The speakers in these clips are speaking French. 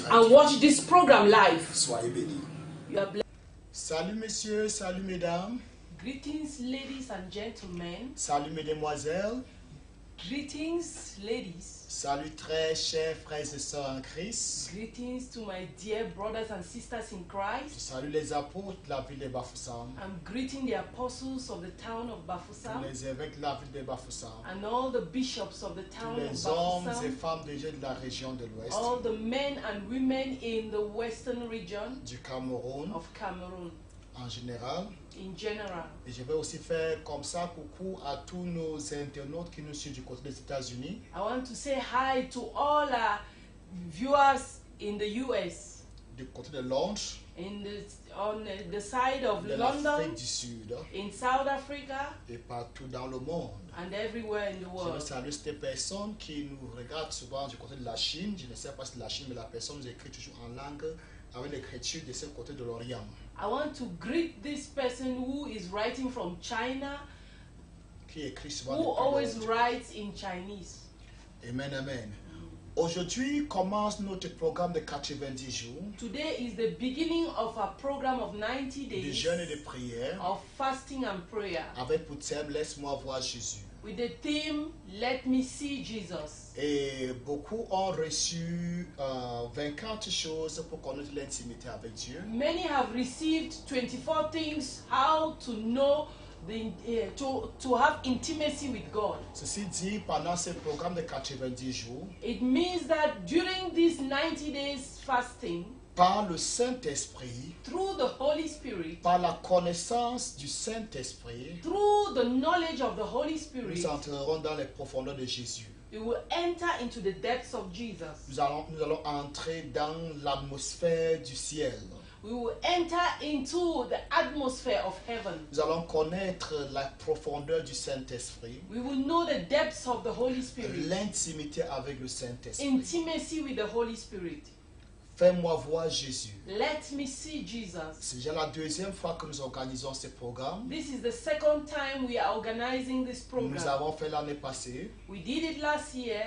direct. and watch this program live. Soyez bénis. You are blessed. Salut messieurs, salut mesdames, Greetings, ladies and gentlemen. salut mesdemoiselles, Greetings, ladies. salut très chers frères et sœurs en Christ. Greetings to my dear brothers and sisters in Je Christ. salue les apôtres de la ville de Bafoussam, I'm greeting the apostles of the town of tous Bafoussam les évêques de la ville de Bafoussam, and all the bishops of the tous town of les hommes et Bafoussam, femmes déjà de la région de l'Ouest, all the men and women in the western region du Cameroun of Cameroon en général. in general. Et je vais aussi faire comme ça coucou à tous nos internautes qui nous suivent du côté des États-Unis, I want to say hi to all our viewers in the US, du côté de Londres, on the side of de London, l'Afrique du Sud in South Africa, et partout dans le monde. and everywhere in the Je veux world. saluer ces personnes qui nous regardent souvent du côté de la Chine. Je ne sais pas si c'est la Chine, mais la personne nous écrit toujours en langue avec l'écriture de ce côté de l'Orient. I want to greet this person who is writing from China, Qui écrit souvent who depuis always Londres. writes in Chinese. Amen, amen. Aujourd'hui commence notre programme de 90 jours Today is the beginning of a program of 90 de days jeûne et de prière of fasting and prayer avec pour thème Laisse-moi voir Jésus. with the theme Let Me See Jesus. Et beaucoup ont reçu 24 choses pour connaître l'intimité avec Dieu. Many have received 24 things how to know to have intimacy with God. Ceci dit, pendant ce programme de 90 jours, It means that during these 90 days fasting, par le Saint-Esprit, through the Holy Spirit, par la connaissance du Saint-Esprit, through the knowledge of the Holy Spirit, nous entrerons dans les profondeurs de Jésus. we will enter into the depths of Jesus. Nous allons entrer dans l'atmosphère du ciel. We will enter into the atmosphere of heaven. Nous allons connaître la profondeur du Saint-Esprit, We will know the depths of the Holy Spirit, l'intimité avec le Saint-Esprit. intimacy with the Holy Spirit. Fais-moi voir Jésus. Let me see Jesus. C'est déjà la deuxième fois que nous organisons ce programme. This is the second time we are organizing this Nous program. avons fait l'année passée We did it last year,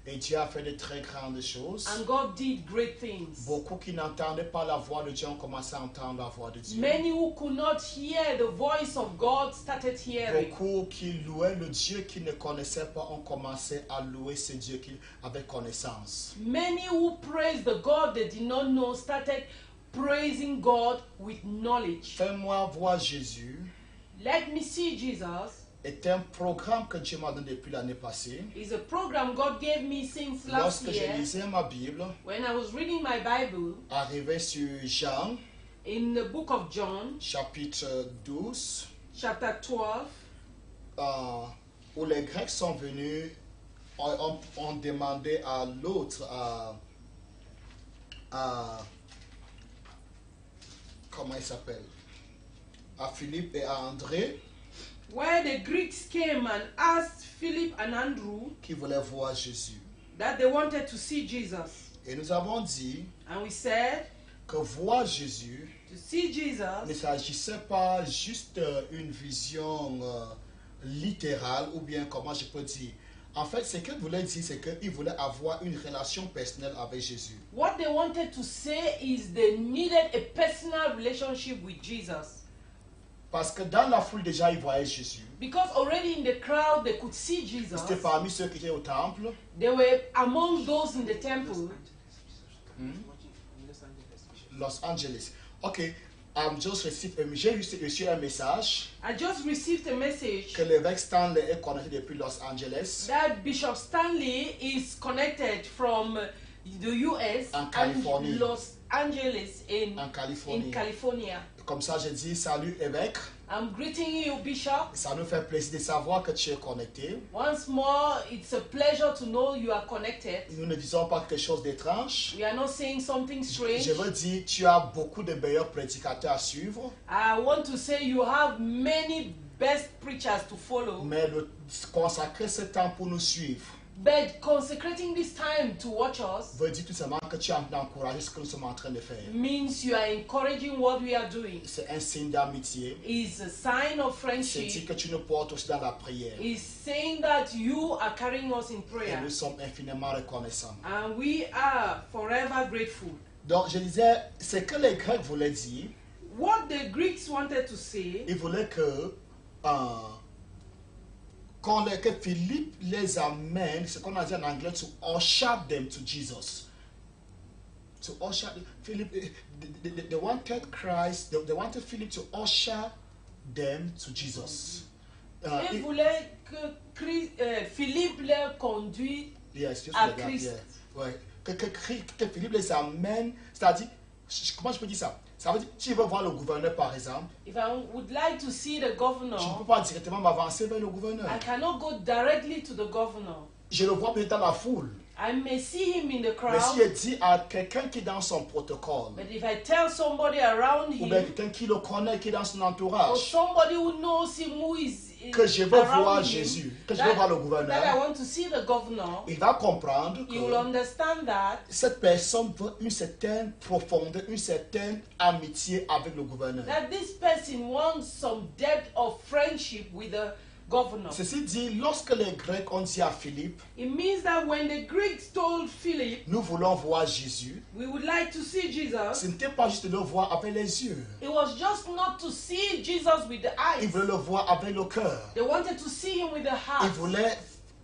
et Dieu a fait de très grandes choses. and God did great things. Beaucoup qui n'entendaient pas la voix de Dieu ont commencé à entendre la voix de Dieu. Many who could not hear the voice of God started hearing. Beaucoup qui louaient le Dieu qu'ils ne connaissaient pas ont commencé à louer ce Dieu avec connaissance. Many who praised the God they did not know started praising God with knowledge. Fais-moi voir Jésus Let me see Jesus est un programme que Dieu m'a donné depuis l'année passée. is a program God gave me since last Lorsque je year lisais ma Bible, when I was reading my Bible arrivé sur Jean, in the book of John, chapitre 12, chapter 12, où les Grecs sont venus, ont demandé à l'autre, comment il s'appelle, à Philippe et à André, where the Greeks came and asked Philip and Andrew qui voulaient voir Jésus. that they wanted to see Jesus. Et nous avons dit And we said, que voir Jésus to see ne Jesus s'agissait pas juste une vision littérale, ou bien comment je peux dire. En fait, ce qu'il voulait dire, c'est qu'il voulait avoir une relation personnelle avec Jésus. what they wanted to say is they needed a personal relationship with Jesus. Parce que dans la foule déjà, ils voyaient Jésus. Because already in the crowd they could see Jesus. C'était parmi ceux qui étaient au temple. They were among those in the temple. Los Angeles. Ok, j'ai reçu un message I just received a message que l'évêque Stanley est connecté depuis Los Angeles, that Bishop Stanley is connected from the US En Californie. and Los Angeles en Californie. in California. Comme ça, je dis salut évêque. I'm greeting you, Bishop. Ça nous fait plaisir de savoir que tu es connecté. Once more, it's a pleasure to know you are connected. Nous ne disons pas quelque chose d'étrange. We are not saying something strange. Je veux dire, tu as beaucoup de meilleurs prédicateurs à suivre, I want to say you have many best preachers to follow. mais consacrer ce temps pour nous suivre, But consecrating this time to watch us veut dire tout simplement que tu es en train d'encourager ce que nous sommes en train de faire. means you are encouraging what we are doing. C'est un signe d'amitié. Is a sign of C'est dire friendship. que tu nous portes aussi dans la prière. Is saying that you are carrying us in Et prayer. nous sommes infiniment reconnaissants. And we are forever grateful. Donc je disais, ce que les Grecs voulaient dire, What the Greeks wanted to say, ils voulaient que que Philippe les amène, ce qu'on a dit en anglais, to usher them to Jesus. To usher, Philip, they wanted Christ, they wanted Philip to usher them to Jesus. ils voulaient que Philippe les conduise Yes, just à like that, Christ. yeah. Ouais. Que Philippe les amène, c'est-à-dire, comment je peux dire ça? Ça veut dire, tu veux voir le gouverneur par exemple, If I would like to see the je ne peux governor, pas directement m'avancer vers le gouverneur. I cannot go directly to the governor. Je le vois peut-être dans la foule. I may see him in the Mais si crowd, je dis à quelqu'un qui est dans son protocole, but if I tell somebody around ou bien him, quelqu'un qui le connaît, qui est dans son or entourage, somebody who knows him, who is que je veux around voir him, Jésus, que je veux voir le that I gouverneur, want to see the governor, il va comprendre he will que understand that cette personne veut une certaine profondeur, une certaine amitié avec le gouverneur. this person wants some depth of friendship with the governor. Ceci dit, lorsque les Grecs ont dit à Philippe, It means that when the Greeks told Philip, nous voulons voir Jésus, we would like to see Jesus, ce n'était pas juste de le voir avec les yeux, it was just not to see Jesus with the ils eyes. voulaient le voir avec le cœur. They wanted to see him with the Ils heart. voulaient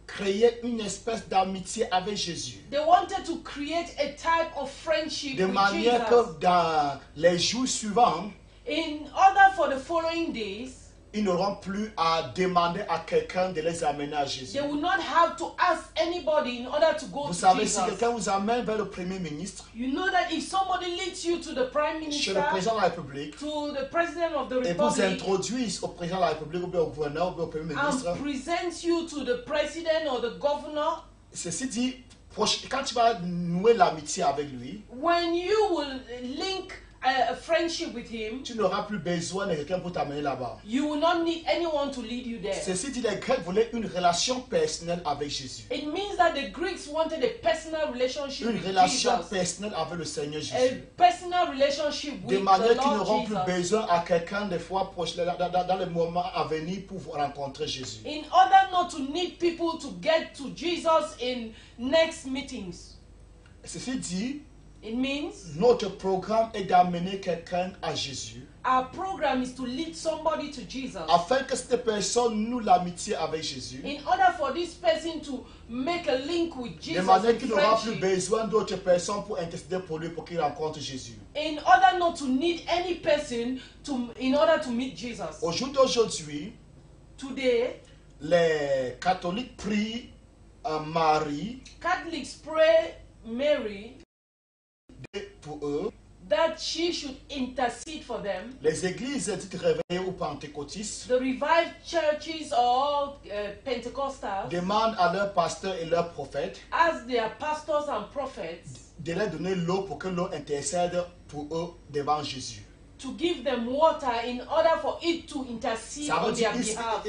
créer une espèce d'amitié avec Jésus. They wanted to create a type of friendship De with manière Jesus. que dans les jours suivants, In order for the following days, ils n'auront plus à demander à quelqu'un de les amener à Jésus. they will not have to ask anybody in order to go Vous to savez, si Jesus. quelqu'un vous amène vers le Premier ministre, You know that if somebody leads you to the Prime chez Minister, le président de la République, to the President of the et vous Republic, introduisent au président de la République, ou bien au gouverneur, ou bien au Premier ministre, and presents you to the President or the Governor, ceci dit, quand tu vas nouer l'amitié avec lui, when you will link a friendship with him, tu n'auras plus besoin de quelqu'un pour t'amener là-bas. you will not need anyone to lead you there. Ceci dit, les Grecs voulaient une relation personnelle avec Jésus. It means that the Greeks wanted a personal relationship Une with relation Jesus. personnelle avec le Seigneur A Jésus. personal relationship De with manière the qu'ils Lord n'auront plus Jesus. besoin à quelqu'un des fois proche, dans les moments à venir pour rencontrer Jésus. In order not to need people to get to Jesus in next meetings. Ceci dit, It means notre programme est d'amener quelqu'un à Jésus our program is to lead somebody to Jesus. afin que cette personne noue l'amitié avec Jésus. In order for this person to make a link with De Jesus manière in qu'il n'aura plus friendship, besoin d'autres personnes pour intercéder pour lui pour qu'il rencontre Jésus. in order not to need any person in order to meet Jesus. Au jour d'aujourd'hui, Today, les catholiques prient Marie Catholics pray Mary pour eux. that she should intercede for them. Les églises dites réveillées ou pentecôtistes The revived churches or Pentecostals demandent à leurs pasteurs et leurs prophètes ask their pastors and prophets de leur donner l'eau pour que l'eau intercède pour eux devant Jésus. to give them water in order for it to intercede Ça veut on dire their qu'ils behalf.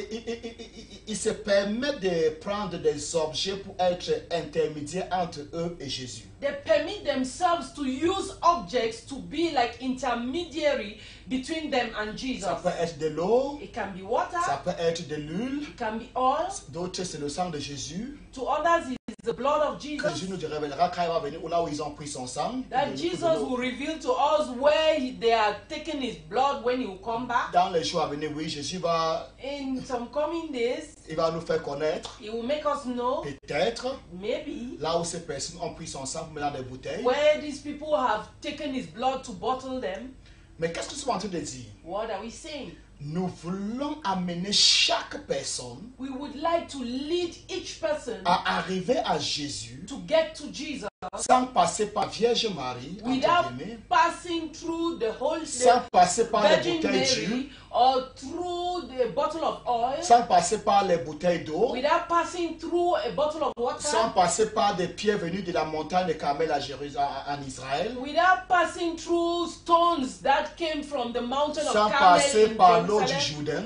ils se permettent de prendre des objets pour être intermédiaires entre eux et Jésus. They permit themselves to use objects to be like intermediary between them and Jesus. Ça peut être de l'eau, It can be water, ça peut être de l'huile, it can be oil. d'autres c'est le sang de Jésus. To others, it is the blood of Que Jesus. Jésus nous révélera quand il va venir, ou là où ils ont pris son sang. That de Jesus l'eau. will reveal to us where they are taking his blood when he will come back. Dans les jours à venir, oui, Jésus va, In some coming days, il va nous faire connaître, he will make us know, peut-être, maybe, là où ces personnes ont pris son sang pour mettre dans des bouteilles. where these people have taken his blood to bottle them. Mais qu'est-ce que nous sommes en train de dire? What are we saying? Nous voulons amener chaque personne We would like to lead each person à arriver à Jésus to get to Jesus sans passer par Vierge Marie, entre without guillemets, passing through the whole sans passer par les Virgin bouteilles d'huile, Mary or through the bottle of oil, sans passer par les bouteilles d'eau, without passing through a bottle of sans water, passer par des pierres venues de la montagne de Carmel à Jérusalem, en Israël, without passing through stones that came from the mountain of sans Carmel passer in par l'eau du Jerusalem, Jourdain,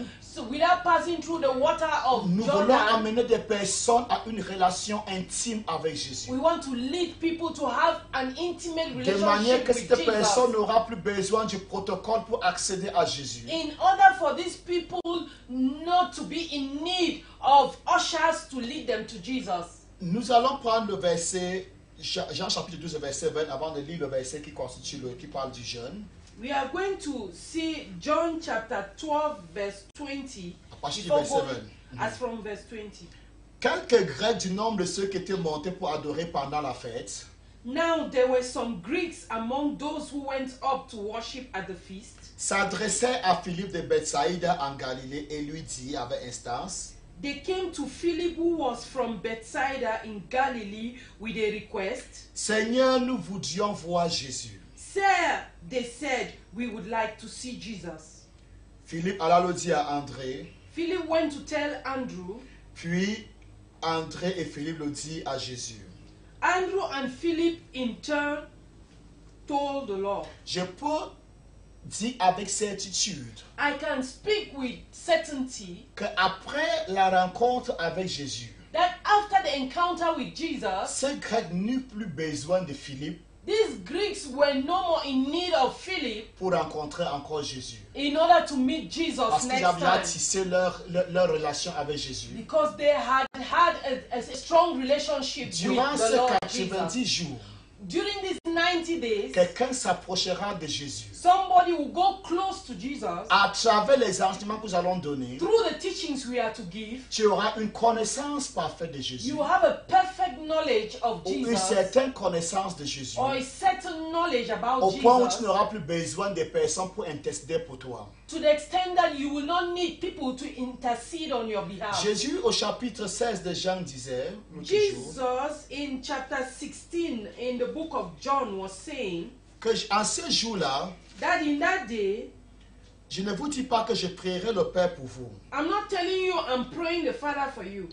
without passing through the water of Nous voulons Jordan. amener des personnes à une relation intime avec Jésus. We want to lead people to have an intimate De manière relationship que with cette personne Jesus. n'aura plus besoin du protocole pour accéder à Jésus. In order for these people not to be in need of ushers to lead them to Jesus. Nous allons prendre le verset, Jean chapitre 12, verset 20, avant de lire le verset qui parle du jeûne. We are going to see John chapter 12 verse 20 À partir du before verset going 20. as from verse 20. Quelques Grecs du nombre de ceux qui étaient montés pour adorer pendant la fête Now there were some Greeks among those who went up to worship at the feast. s'adressaient à Philippe de Bethsaïda en Galilée et lui dit avec instance: They came to Philip, who was from Bethsaida in Galilee, with a request. Seigneur, nous voudrions voir Jésus. Sir, they said, we would like to see Jesus. Philippe alla le dire à André, Philip went to tell Andrew. puis André et Philippe le dit à Jésus. Andrew and Philip in turn told the Lord. Je peux dire avec certitude I can speak with certainty qu'après la rencontre avec Jésus, that after the encounter with Jesus, ces Grecs n'eurent plus besoin de Philippe these Greeks were no more in need of Philip pour rencontrer encore Jésus. in order to meet Jesus Parce qu'ils next avaient déjà time. tissé leur relation avec Jésus. Because they had had a strong relationship Durant with the ces Lord 90 Jesus. jours, During these 90 days, quelqu'un s'approchera de Jésus. somebody will go close to Jesus. À travers les enseignements que nous allons donner, Through the teachings we are to give, tu auras une connaissance parfaite de Jésus. you have a perfect knowledge of Ou une Jesus, certaine connaissance de Jésus. or a certain knowledge about Au point où tu Jesus, n'auras plus besoin de personnes pour intercéder pour toi. to the extent that you will not need people to intercede on your behalf. Jésus au chapitre 16 de Jean disait, l'autre jour, Jesus in chapter 16 in the book of John was saying que en ce jour-là, that in that day, je ne vous dis pas que je prierai le Père pour vous. I'm not telling you I'm praying the Father for you.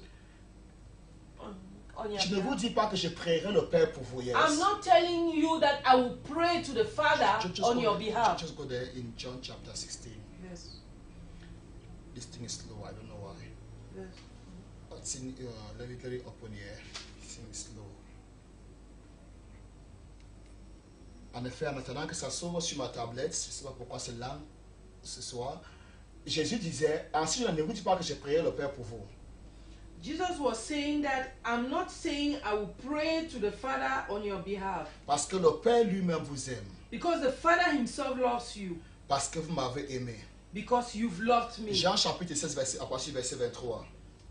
On your Je ne vous behalf. dis pas que je prierai le Père pour vous. Yes. I'm not telling you that I will pray to the Father on your behalf. Just go there in John chapter 16. Yes. This thing is slow. I don't know why. Yes. It's in, let it open here. This thing is slow. En effet, en attendant que ça s'ouvre sur ma tablette, je ne sais pas pourquoi c'est lent ce soir, Jésus disait, ainsi je ne vous dis pas que je prierai le Père pour vous. Jesus was saying that I'm not saying I will pray to the Father on your behalf, Parce que le Père lui-même vous aime. because the Father himself loves you, Parce que vous m'avez aimé. because you've loved me. Jean chapitre 16, à partir du verset 23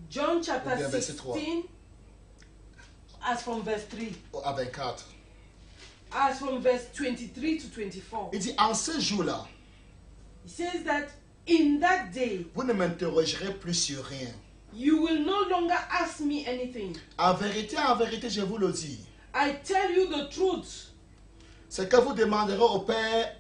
John chapter Ou bien verset 3. 16, as from verse 3, à 24. as from verse 23 to 24. Il dit, en ce jour-là, He says that in that day, vous ne m'interrogerez plus sur rien. you will no longer ask me anything. En vérité, je vous le dis. I tell you the truth. Ce que vous demanderez au Père,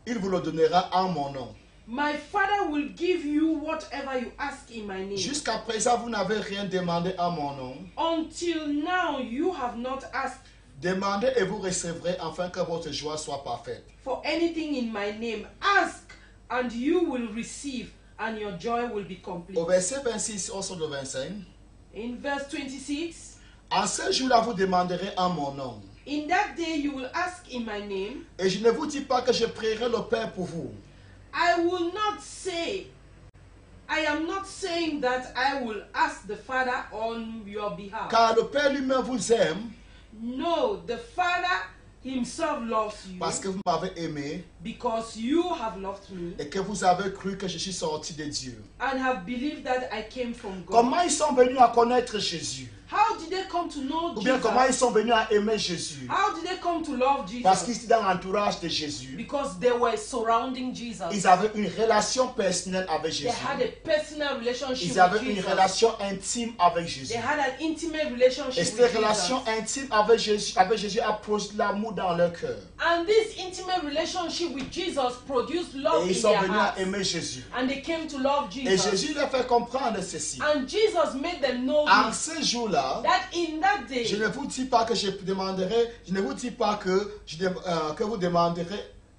il vous le donnera en mon nom. My Father will give you whatever you ask in my name. Jusqu'à présent, vous n'avez rien demandé en mon nom. Until now, you have not asked Demandez et vous recevrez afin que votre joie soit parfaite. for anything in my name. Ask, and you will receive, and your joy will be complete. Au verset 26, also le 25. In verse 26, En ce jour-là, vous demanderez en mon nom. in that day you will ask in my name. Et je ne vous dis pas que je prierai le Père pour vous. I will not say, I am not saying that I will ask the Father on your behalf. Car le Père lui-même vous aime No, the Father himself loves you parce que vous m'avez aimé because you have loved me et que vous avez cru que je suis sorti de Dieu. and have believed that I came from God. Comment ils sont venus à connaître Jésus? How did they come to know Ou bien comment ils Jesus? sont venus à aimer Jésus? How did they come to love Parce qu'ils Jesus? étaient dans l'entourage de Jésus. Because they were surrounding Jesus. Ils avaient une relation personnelle avec They Jésus. had a personal relationship Ils avaient with une Jesus. relation intime avec Jésus. They had an intimate relationship Et with cette relation Jesus. intime avec Jésus a produit l'amour dans leur cœur. And this intimate relationship with Jesus produced love Et in ils sont their venus à hearts. aimer Jésus. And they came to love Et Jesus. Jésus leur fait comprendre ceci. And Jesus made them know En this, ce jour-là, that in that day, je ne vous dis pas que je demanderai, je ne vous dis pas que vous demanderez.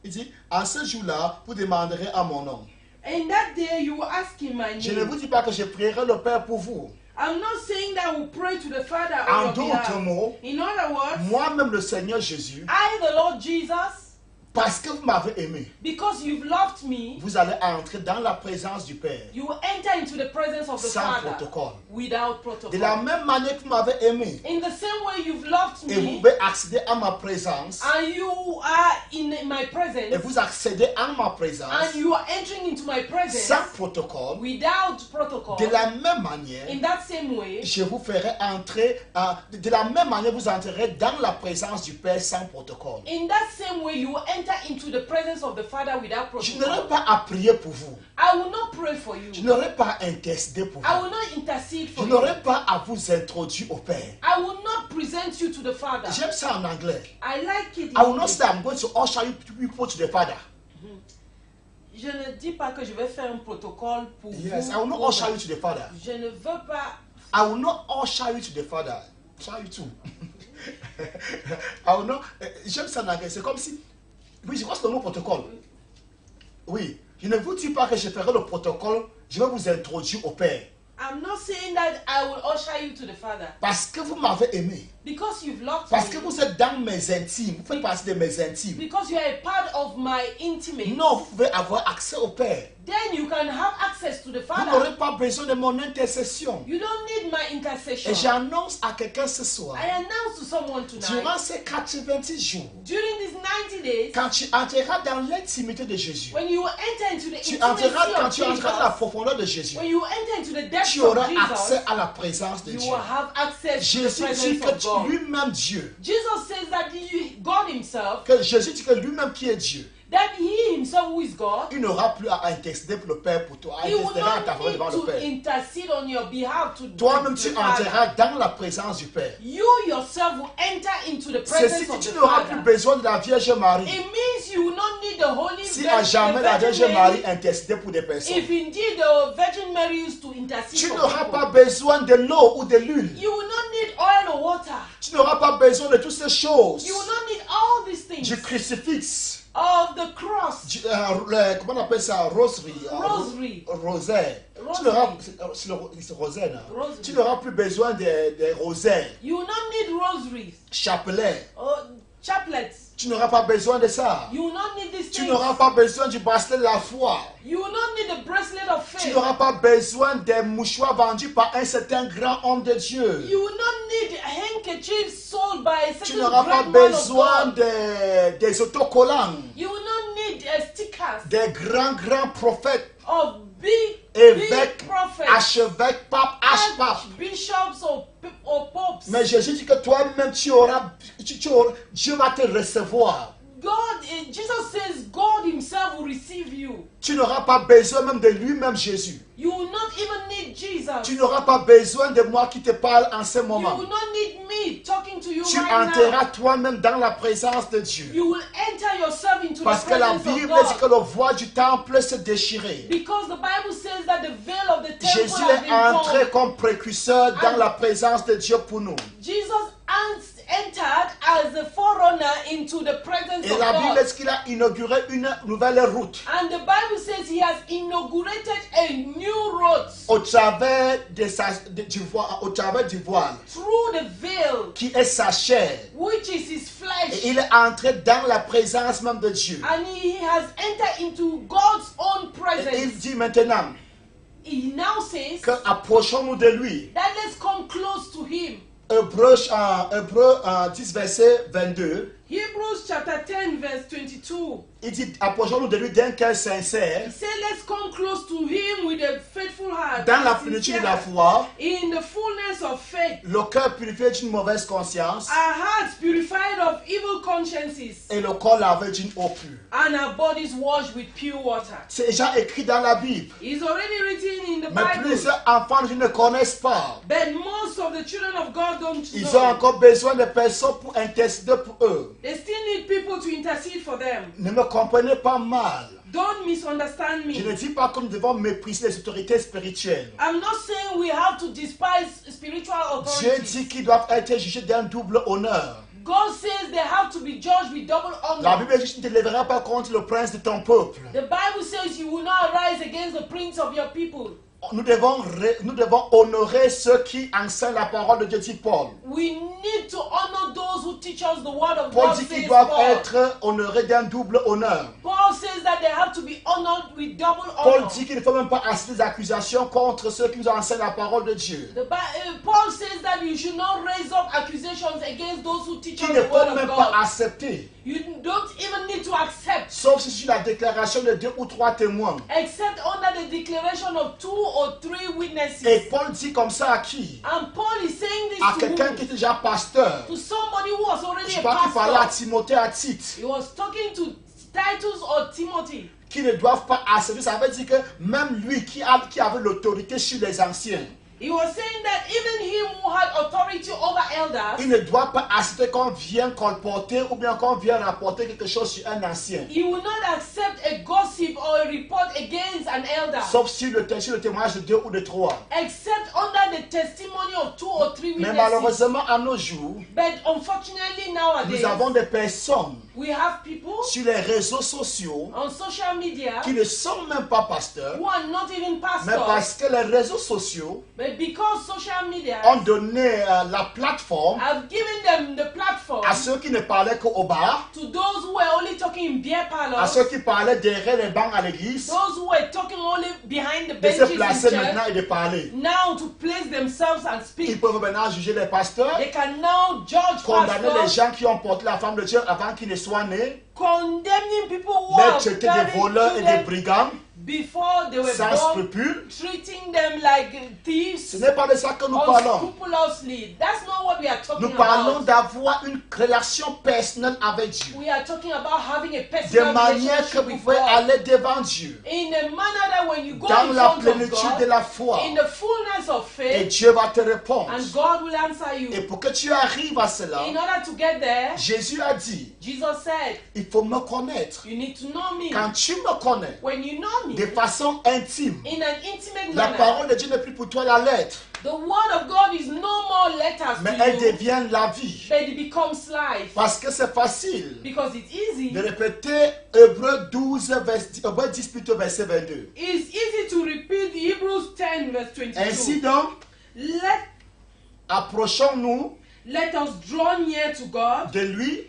Il dit, en ce jour-là, vous demanderez à mon nom. In that day, you will ask in my Je ne name. vous dis pas que je prierai le Père pour vous. I'm not saying that we'll pray to the Father En on your d'autres behalf. mots, In other words, moi-même le Seigneur Jésus, I, the Lord Jesus, parce que vous m'avez aimé, because you've loved me, vous allez entrer dans la présence du Père you will enter into the presence of the sans Father protocole. without De la protocol. même manière que vous m'avez aimé, In the same way you've loved et vous me, pouvez accéder à ma présence, and you are in my et presence, vous accédez à ma présence and you are entering into my presence sans protocole, without protocol, de la même manière, in that same way, je vous ferai entrer, de la même manière, vous entrerez dans la présence du Père sans protocole. in that same way you will enter into the presence of the Father without Je n'aurai protocol. pas à prier pour vous. I will not pray for you. Je n'aurai pas à intercéder pour I vous. will not intercede Je for you. n'aurai pas à vous introduire au Père. I will not present you to the Father. J'aime ça en anglais. I like it. I will in not English. say I'm going to usher you people to the Father. Je ne dis pas que je vais faire un protocole pour Yes, I vous. will not usher you to the Father. Je ne veux pas. I will not usher you to the Father. Try you too. I will not. J'aime ça en anglais. C'est comme si. Oui, je crois que c'est le mot protocole. Oui. Je ne vous dis pas que je ferai le protocole. Je vais vous introduire au Père. I'm not saying that I will usher you to the Father. Parce que vous m'avez aimé. Because you've loved Parce que me. vous êtes dans mes intimes. Vous faites partie de mes intimes. Because you are a part of my intimate. Non, vous pouvez avoir accès au Père. Then you can have access to the Vous Father. n'aurez pas besoin de mon intercession. You don't need my intercession. Et j'annonce à quelqu'un ce soir, I announce to someone tonight. durant ces 90 jours, During these 90 days, quand tu entreras dans l'intimité de Jésus, when you enter into the tu intimacy entreras, quand of tu entreras dans la Jesus, profondeur de Jésus, when you enter into the depths tu of auras Jesus, accès à la présence de you Dieu. will have access to the Jésus dit presence of que God. lui-même Dieu, Jesus says that God himself, que Jésus dit que lui-même qui est Dieu, that he himself who is God, il n'aura plus à intercéder pour le Père pour toi, à he will intercéder en ta not faveur devant need le to Père. intercede on your behalf to Toi-même, the tu Father. entreras dans la présence du Père. You yourself will enter into the Ceci presence dit, of tu the n'auras plus Father. besoin de la Vierge Marie. It means you will not need the Holy Si à Virgin, jamais la the Vierge Virgin Marie Mary. intercédait pour des personnes, If indeed the Virgin Mary used to intercede tu for n'auras people, pas besoin de l'eau ou de l'huile. you will not need oil or water. Tu n'auras pas besoin de toutes ces choses. You will not need all these things. Du crucifix, Of the cross, comment on appelle ça, rosary, Rosary. rosaire. Tu Rosary. n'auras, c'est rosaire, non? Rosary. Tu n'auras plus besoin de rosaires, you will not need rosaries chapelets. or chaplets. Tu n'auras pas besoin de ça. You will not need these Tu things. n'auras pas besoin du bracelet de la foi. You will not need the bracelet of Tu faith. n'auras pas besoin des mouchoirs vendus par un certain grand homme de Dieu. You will not need handkerchiefs sold by a Tu certain n'auras pas great man of besoin God. des autocollants, You will not need stickers des grands prophètes, of big évêques, prophets, archevêques, papes, archepapes. bishops or popes. Mais Jésus dit que toi-même Dieu va te recevoir. Jesus says God himself will receive you. Tu n'auras pas besoin même de lui-même Jésus. You will not even need Jesus. Tu n'auras pas besoin de moi qui te parle en ce You moment. will not need me talking to you Tu right entreras now. toi-même dans la présence de Dieu. You will enter yourself into Parce the que la presence of Bible God. dit que le voile du temple s'est déchiré. Because the Bible says that the veil of the temple Jésus has est been entré torn. comme précurseur dans la présence de Dieu pour nous. Jesus entered as a forerunner into the presence Et of la Bible God. dit qu'il a inauguré une nouvelle route And the Bible says he has inaugurated a new road au travers, au travers du voile, through the veil, qui est sa chair. which is his flesh. Et il est entré dans la présence même de Dieu. And he has entered into God's own Et il presence. dit maintenant He now says que approchons-nous de lui. that let's come close to him. Hébreu 10, verset 22. Hebrews chapter 10 verse 22. Il dit approchons-nous de lui d'un cœur sincère, He said let's come close to him with a faithful heart. dans la and plénitude de sincere la foi, in the fullness of faith. le cœur purifié d'une mauvaise conscience Our hearts purified of evil consciences et le corps lavé d'une eau pure. and our bodies washed with pure water. C'est déjà écrit dans la Bible. It's already written in the Mais Bible. plusieurs enfants ne connaissent pas. But most of the children of God don't Ils ont know. encore besoin de personnes pour intercéder pour eux. They still need people to intercede for them. Ne me comprenez pas mal. Don't misunderstand Je ne me. dis pas que nous devons mépriser les autorités spirituelles. I'm not saying we have to despise spiritual Dieu authority. dit qu'ils doivent être jugés d'un double honneur. God says they have to be judged with double La honor. Bible dit, tu ne te lèveras pas contre le prince de ton peuple. The Bible says you will not arise against the prince of your people. Nous devons honorer ceux qui enseignent la parole de Dieu, dit Paul. We need to honor those who teach us the word of Paul God, dit qu'ils says doivent Paul. être honorés d'un double honneur. Paul says that they have to be honored with double Paul honor. dit qu'il ne faut même pas assumer des accusations contre ceux qui nous enseignent la parole de Dieu. Paul says that you should not raise up accusations against those who teach us Qui ne the word faut of même pas God. accepter. You don't even need to accept, Sauf si c'est la déclaration de 2 ou 3 témoins. except under the declaration of 2 or 3 witnesses. Et Paul dit comme ça à qui? And Paul is saying this À to quelqu'un who? qui est déjà pasteur. To somebody who was already Je a crois qu'il parlait à pastor. Timothée, à Tite. He was talking to Titus or Timothy. Qui ne doivent pas accepter. Ça veut dire que même lui qui avait l'autorité sur les anciens, He was saying that even him who had authority over elders, il ne doit pas accepter qu'on vienne colporter ou bien qu'on vienne rapporter quelque chose sur un ancien. he will not accept a gossip or a report against an elder, Sauf sur le témoignage de 2 ou de 3. except under the testimony of 2 or 3 Mais witnesses. malheureusement, à nos jours, But unfortunately nowadays, nous avons des personnes we have people sur les réseaux sociaux on social media qui ne sont même pas pasteurs, who are not even mais pastors, parce que les réseaux sociaux but because social media ont donné la plateforme have given them the platform à ceux qui ne parlaient qu'au bar, to those who were only talking in beer à parlors, ceux qui parlaient derrière les bancs à l'église, those who were talking only behind the de se benches in placer church, maintenant et de parler. now to place themselves and Ils speak. peuvent maintenant juger les pasteurs, They can now judge condamner les pastors, gens qui ont porté la femme de Dieu avant qu'ils ne soient nés, condemning people who les are traiter carrying des voleurs et des children brigands, before they were sans born, scrupules. treating them like Ce thieves n'est pas de ça que nous parlons. unscrupulously. That's not what we are talking Nous parlons about. d'avoir une relation personnelle avec Dieu. We are talking about having a De personal manière que relationship vous with pouvez God. aller devant Dieu In a manner that when you go dans in la front of plénitude de God, la foi in the fullness of et faith, Dieu va te répondre. and God will answer Et you. pour que tu arrives à cela, In order to get there, Jésus a dit, Jesus said, il faut me connaître. you need to know me. Quand tu me connais When you know me, de façon intime, in an intimate la manner, parole de Dieu n'est plus pour toi la lettre, the word of God is no more letters mais to elle you, devient la vie. but it becomes life. Parce que c'est facile Because it's easy. de répéter Hébreux 12, Hébreux 10 plutôt verset 22. It's easy to repeat Hebrews 10 verse 22. Ainsi donc, approchons-nous Let us draw near to God de lui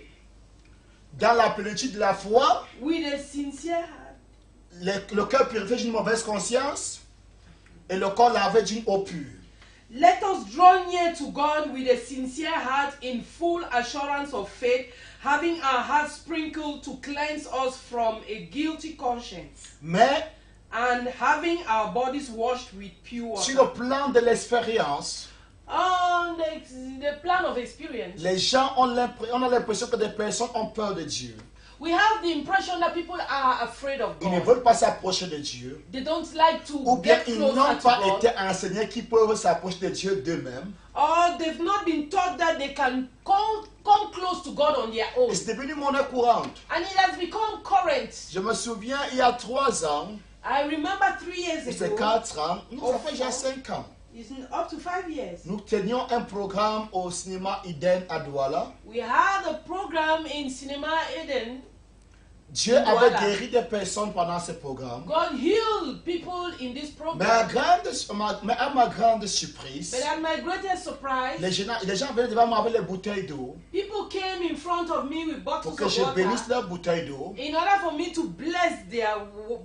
dans la plénitude de la foi, with a sincere heart. le cœur purifié d'une mauvaise conscience et le corps lavé d'une eau pure. Let us draw near to God with a sincere heart in full assurance of faith, having our hearts sprinkled to cleanse us from a guilty conscience, Mais and having our bodies washed with pure sur water. le plan de l'expérience, On the plan of experience, les gens ont l'impression que des personnes ont peur de Dieu. we have the impression that people are afraid of Ils ne God. veulent pas s'approcher de Dieu. They don't like to Ou bien get ils closer n'ont to pas God. été enseignés qu'ils peuvent s'approcher de Dieu d'eux-mêmes. Or they've not been taught that they can come close to God on their own. Et c'est devenu monnaie courante. And it has become current. Je me souviens, il y a 3 ans, I remember 3 years c'est ago, 4 ans, non, ça fait déjà 5 ans. it's up to 5 years, Nous tenions un programme au cinéma Eden à Douala. we had a program in Cinema Eden. Dieu avait Douala. guéri des personnes pendant ce programme. God healed people in this Mais à program. ma grande surprise, But at my greatest surprise, les gens venaient devant moi avec les bouteilles d'eau people came in front of me with pour bottles que of je bénisse water leurs bouteilles d'eau in order for me to bless their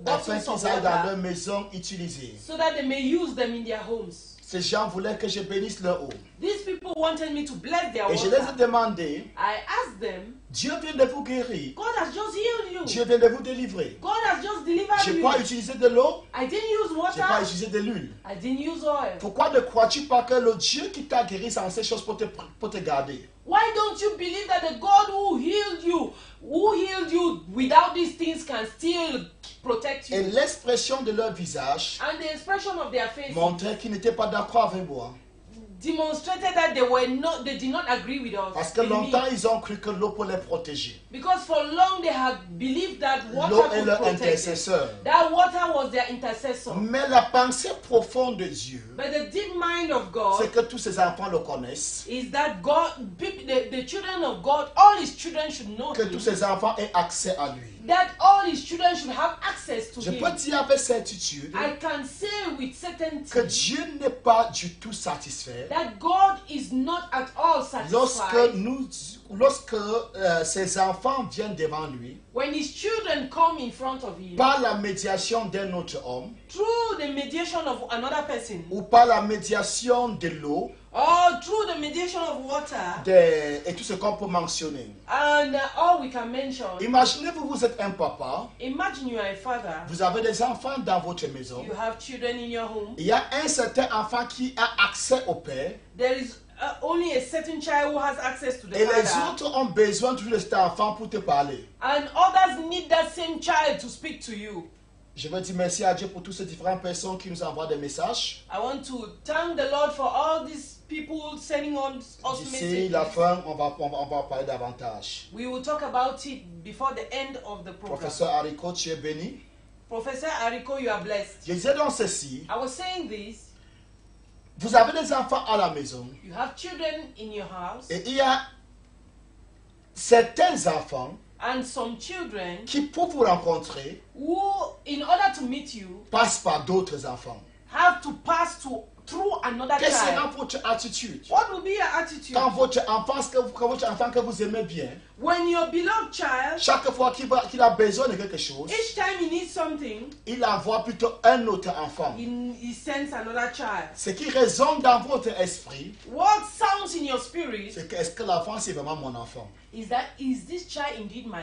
afin bottles of qu'ils aillent dans leur water maison utiliser. so that they may use them in their homes. Ces gens voulaient que je bénisse leur eau. These people wanted me to bless their Et je les ai water. demandé, I asked them, Dieu vient de vous guérir. God has just healed you. Dieu vient de vous délivrer. God has just Je delivered n'ai you. pas utilisé de l'eau, I didn't use je n'ai pas water. utilisé de l'huile. I didn't use oil. Pourquoi ne crois-tu pas que le Dieu qui t'a guéri sans ces choses pour te garder? Why don't you believe that the God who healed you without these things can still protect Et you? l'expression de leur visage And the expression of their faces montrait qu'ils n'étaient pas d'accord avec moi. demonstrated that they did not agree with us. Parce que with me. longtemps, ils ont cru que l'eau pouvait les protéger. Because for long they had believed that water L'eau est could leur protect them. intercesseur. That water was their intercessor. Mais la pensée profonde de Dieu, But the deep mind of God c'est que tous ses enfants le connaissent, is that God, the children of God, all his children should know que him. tous ses enfants aient accès à lui. That all his children should have access to Je him. peux dire avec certitude I can say with que certainty Dieu n'est pas du tout satisfait that God is not at all satisfied lorsque ses enfants viennent devant lui when his children come in front of him par la médiation d'un autre homme through the mediation of another person ou par la médiation de l'eau or through the mediation of water et tout ce qu'on peut mentionner. and all we can mention. Imaginez-vous, vous êtes un papa, Imagine you are a father, vous avez des enfants dans votre maison. you have children in your home. Il y a un certain enfant qui a accès au père There is only a certain child who has access to the et les father, autres ont besoin toujours de cet enfant pour te parler. and others need that same child to speak to you. Je veux dire merci à Dieu pour toutes ces différentes personnes qui nous envoient des messages. I want to thank the Lord for all these people sending us D'ici messages. la fin, on va en parler davantage. We will talk about it before the end of the program. Professeur Haricot, tu es béni. Professor Ariko, you are blessed. Je disais donc ceci, I was saying this. vous avez des enfants à la maison You have children in your house, et il y a certains enfants and some children qui, pour vous rencontrer, who, in order to meet you, passent par d'autres enfants. have to pass through another Quelle sera child. votre attitude What will be your attitude quand votre enfant que vous aimez bien, when your beloved child, chaque fois qu'il a besoin de quelque chose, each time he needs something, il envoie plutôt un autre enfant? he sends another child? Ce qui résonne dans votre esprit, What sounds in your spirit c'est que est-ce que l'enfant c'est vraiment mon enfant? is this child indeed my